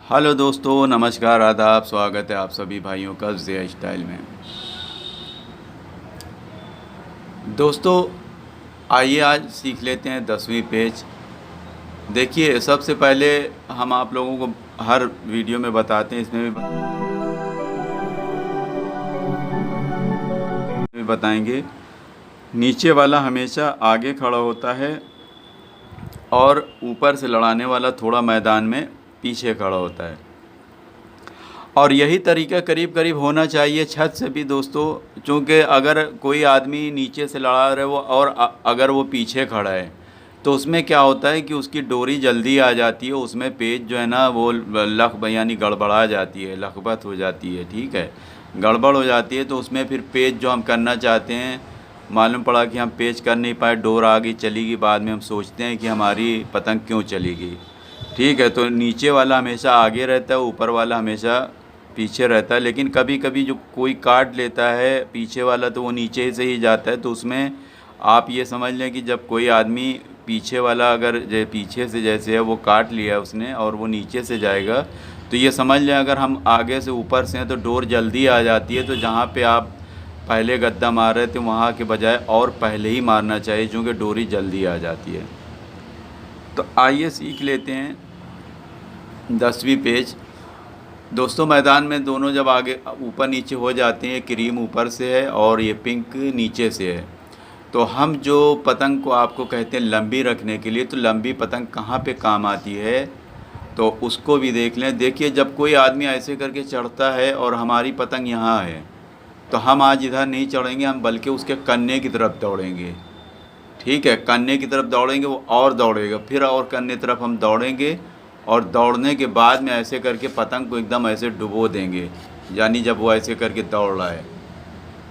Hello दोस्तों, नमस्कार, आदाब, स्वागत है आप सभी भाइयों का ज़िया स्टाइल में। दोस्तों, आइए आज सीख लेते हैं 10वीं पेज। देखिए, सबसे पहले हम आप लोगों को हर वीडियो में बताते हैं, इसमें भी बताएंगे। नीचे वाला हमेशा आगे खड़ा होता है और ऊपर से लड़ाने वाला थोड़ा मैदान में पीछे खड़ा होता है। और यही तरीका करीब करीब होना चाहिए छत से भी दोस्तों, क्योंकि अगर कोई आदमी नीचे से लड़ा रहे वो और अगर वो पीछे खड़ा है तो उसमें क्या होता है कि उसकी डोरी जल्दी आ जाती है, उसमें पेज जो है ना वो यानी गड़बड़ा जाती है, लखबत हो जाती है। ठीक है, गड़बड़ हो जाती है तो उसमें फिर पेज जो हम करना चाहते हैं, मालूम पड़ा कि हम पेज कर नहीं पाए, डोर आगे चली गई, बाद में हम सोचते हैं कि हमारी पतंग क्यों चली गई। ठीक है, तो नीचे वाला हमेशा आगे रहता है, ऊपर वाला हमेशा पीछे रहता है। लेकिन कभी कभी जो कोई काट लेता है पीछे वाला तो वो नीचे से ही जाता है, तो उसमें आप ये समझ लें कि जब कोई आदमी पीछे वाला अगर पीछे से जैसे है वो काट लिया उसने और वो नीचे से जाएगा, तो ये समझ लें अगर हम आगे से ऊपर से हैं तो डोर जल्दी आ जाती है। तो जहाँ पे आप पहले गद्दा मार रहे थे वहाँ के बजाय और पहले ही मारना चाहिए, क्योंकि डोरी जल्दी आ जाती है। तो आइए सीख लेते हैं 10वीं पेज। दोस्तों, मैदान में दोनों जब आगे ऊपर नीचे हो जाते हैं, क्रीम ऊपर से है और ये पिंक नीचे से है, तो हम जो पतंग को आपको कहते हैं लंबी रखने के लिए, तो लंबी पतंग कहाँ पे काम आती है तो उसको भी देख लें। देखिए, जब कोई आदमी ऐसे करके चढ़ता है और हमारी पतंग यहाँ है तो हम आज इधर नहीं चढ़ेंगे, हम बल्कि उसके कन्ने की तरफ दौड़ेंगे। ठीक है, कन्ने की तरफ दौड़ेंगे, वो और दौड़ेगा, फिर और कन्ने तरफ हम दौड़ेंगे और दौड़ने के बाद में ऐसे करके पतंग को एकदम ऐसे डुबो देंगे, यानी जब वो ऐसे करके दौड़ रहा है।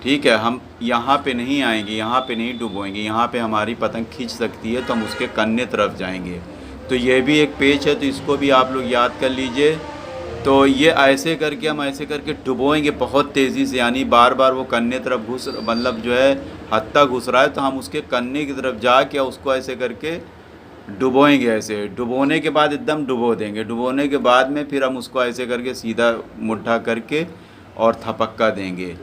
ठीक है, हम यहाँ पे नहीं आएंगे, यहाँ पे नहीं डुबोएंगे, यहाँ पे हमारी पतंग खींच सकती है तो हम उसके कन्ने तरफ जाएंगे। तो ये भी एक पेच है, तो इसको भी आप लोग याद कर लीजिए। तो ये ऐसे करके हम ऐसे करके डुबोएंगे बहुत तेज़ी से, यानी बार बार वो कन्ने तरफ मतलब जो है हद तक घुस रहा है तो हम उसके कन्ने की तरफ जाके उसको ऐसे करके डुबोएंगे। ऐसे डुबोने के बाद एकदम डुबो देंगे, डुबोने के बाद में फिर हम उसको ऐसे करके सीधा मुट्ठा करके और थपक्का देंगे।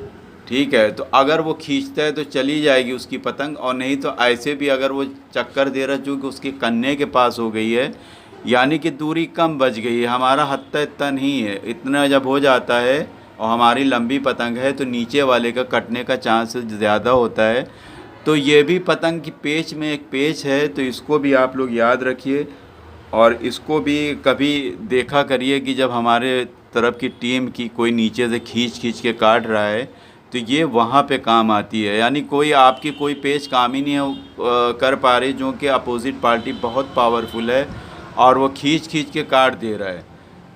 ठीक है, तो अगर वो खींचता है तो चली जाएगी उसकी पतंग, और नहीं तो ऐसे भी अगर वो चक्कर दे रहा है चूँकि उसके कन्ने के पास हो गई है, यानी कि दूरी कम बच गई है, हमारा हत्था इतना नहीं है। इतना जब हो जाता है और हमारी लंबी पतंग है तो नीचे वाले का कटने का चांस ज़्यादा होता है। तो ये भी पतंग की पेच में एक पेच है, तो इसको भी आप लोग याद रखिए और इसको भी कभी देखा करिए कि जब हमारे तरफ की टीम की कोई नीचे से खींच खींच के काट रहा है तो ये वहाँ पे काम आती है। यानी कोई आपकी कोई पेच काम ही नहीं कर पा रही, जो कि अपोजिट पार्टी बहुत पावरफुल है और वो खींच खींच के काट दे रहा है,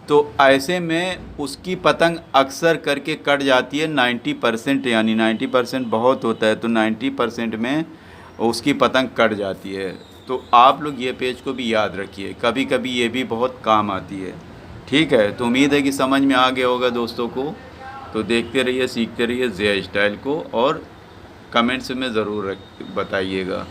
तो ऐसे में उसकी पतंग अक्सर करके कट जाती है 90%, यानी 90% बहुत होता है तो 90% में उसकी पतंग कट जाती है। तो आप लोग ये पेज को भी याद रखिए, कभी कभी ये भी बहुत काम आती है। ठीक है, तो उम्मीद है कि समझ में आ गया होगा दोस्तों को। तो देखते रहिए, सीखते रहिए ज़िया स्टाइल को और कमेंट्स में ज़रूर बताइएगा।